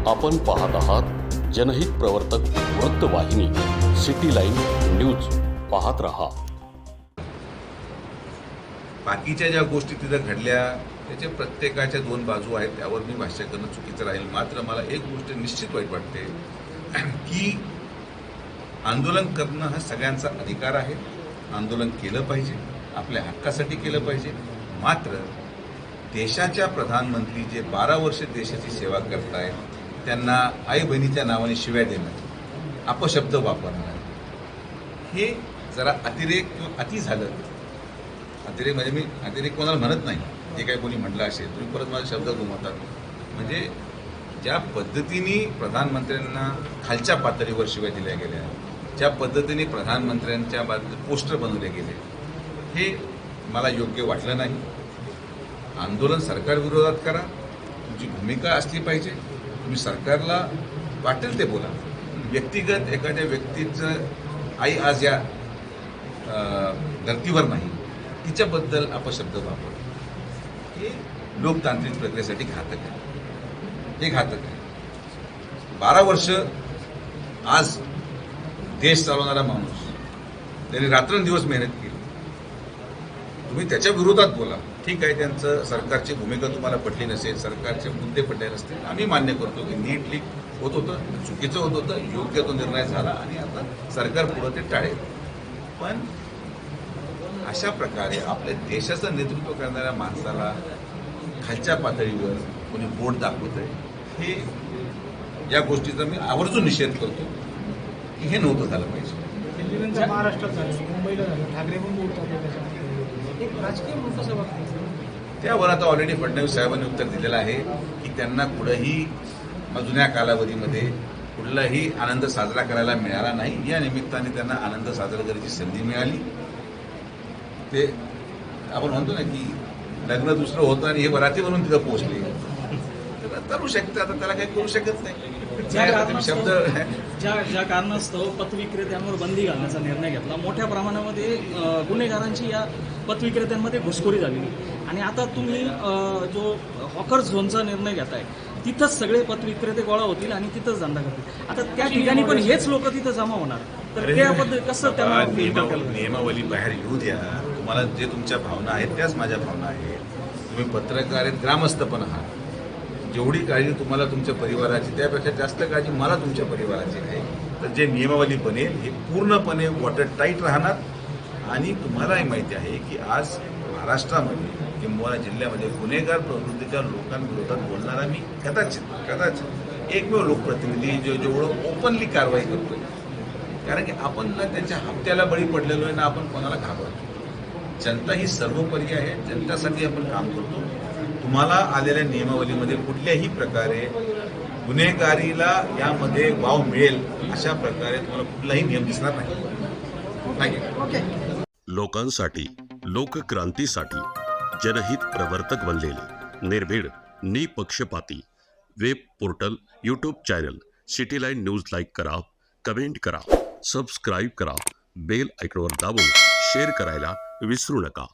आपण पाहत आहात जनहित प्रवर्तक वृत्तवाहिनी सिटी लाईन न्यूज. पाहत रहा. बाकीच्या ज्या गोष्टी तिथं घडल्या त्याच्या प्रत्येकाच्या दोन बाजू आहेत, त्यावर मी भाष्य करणं चुकीचं राहील. मात्र मला एक गोष्ट निश्चित वाईट वाटते की आंदोलन करणं हा सगळ्यांचा अधिकार आहे. आंदोलन केलं पाहिजे, आपल्या हक्कासाठी केलं पाहिजे. मात्र देशाच्या प्रधानमंत्री जे 12 वर्ष देशाची सेवा करतायत त्यांना आई बहिणीच्या नावाने शिव्या देणं, अपशब्द वापरणं, हे जरा अतिरेक किंवा अति झालं. अतिरेक म्हणजे मी अतिरेक कोणाला म्हणत नाही, जे काही कोणी म्हटलं असेल तुम्ही परत माझे शब्द घुमवतात. म्हणजे ज्या पद्धतीने प्रधानमंत्र्यांना खालच्या पातळीवर शिव्या दिल्या गेल्या, ज्या पद्धतीने प्रधानमंत्र्यांच्या बाबतीत पोस्टर बनवले गेले, हे मला योग्य वाटलं नाही. आंदोलन सरकारविरोधात करा, तुमची भूमिका असली पाहिजे. तुम्ही सरकारला वाटेल ते बोला. व्यक्तिगत एखाद्या व्यक्तीचं आई आज या धर्तीवर नाही, तिच्याबद्दल अपशब्द वापर, हे लोकतांत्रिक प्रक्रियेसाठी घातक आहे. हे घातक आहे. 12 वर्ष आज देश चालवणारा माणूस, त्यांनी रात्रंदिवस मेहनत केली. तुम्ही त्याच्या विरोधात बोला, ठीक आहे. त्यांचं सरकारची भूमिका तुम्हाला पटली नसेल, सरकारचे मुद्दे पटले नसतील, आम्ही मान्य करतो की नीट लीक होत होतं, चुकीचं होत होतं, योग्य तो निर्णय झाला आणि आता सरकार पुढं ते टाळेल. पण अशा प्रकारे आपल्या देशाचं नेतृत्व करणाऱ्या माणसाला खालच्या पातळीवर कोणी बोट दाखवत आहे, हे या गोष्टीचा मी आवर्जून निषेध करतो की हे नव्हतं झालं पाहिजे. महाराष्ट्रात झालं, मुंबईला झालं, ठाकरे पण बोलतात त्याच्यामध्ये एक राजकीय म्हणून कसं बघतो त्यावर आता ऑलरेडी फडणवीस साहेबांनी उत्तर दिलेलं आहे की त्यांना कुठंही जुन्या कालावधीमध्ये कुठलाही आनंद साजरा करायला मिळाला नाही. या निमित्ताने त्यांना आनंद साजरा करायची संधी मिळाली. ते आपण म्हणतो ना की लग्न दुसरं होतं आणि हे बराती म्हणून तिथं पोहोचले, तर करू शकते. आता त्याला काही करू शकत नाही. शब्द ज्या कारणास्तव पतविक्रेत्यांवर बंदी घालण्याचा निर्णय घेतला, मोठ्या प्रमाणामध्ये गुन्हेगारांची या पतविक्रेत्यांमध्ये घुसखोरी झालेली, आणि आता तुम्ही जो हॉकर झोनचा निर्णय घेताय, तिथंच सगळे पतविक्रेते गोळा होतील आणि तिथंच धंदा करतील. आता त्या ठिकाणी पण हेच लोक तिथं जमा होणार, तर त्याबद्दल कसं त्यांना नियमावली बाहेर येऊ द्या. तुम्हाला जे तुमच्या भावना आहेत त्याच माझ्या भावना आहेत. तुम्ही पत्रकार आहेत, ग्रामस्थ पण आहात. जेवढी काळजी तुम्हाला तुमच्या परिवाराची, त्यापेक्षा जास्त काळजी मला तुमच्या परिवाराची आहे. तर जे नियमावली बनेल हे पूर्णपणे वॉटर टाईट राहणार. आणि तुम्हालाही माहिती आहे की आज महाराष्ट्रामध्ये किंवा जिल्ह्यामध्ये गुन्हेगार प्रवृत्तीच्या लोकांविरोधात बोलणारा मी कदाचित एकमेव लोकप्रतिनिधी जेवढं ओपनली कारवाई करतोय. कारण की आपण ना त्यांच्या हप्त्याला बळी पडलेलो आहे, ना आपण कोणाला घाबरतो. जनता ही सर्वोपरी आहे, जनतेसाठी आपण काम करतो. तुम्हाला आलेल्या नियमावलीमध्ये कुठल्याही प्रकारे गुन्हेगारीला यामध्ये वाव मिळेल अशा प्रकारे तुम्हाला कुठलाही नियम दिसणार नाही. लोकांसाठी, लोकक्रांतीसाठी जनहित प्रवर्तक बनलेले निर्भीड, निपक्षपाती web portal, YouTube channel city line news like करा, कमेंट करा, सबस्क्राईब करा, बेल आयकॉनवर दाबून शेअर करायला विसरू नका.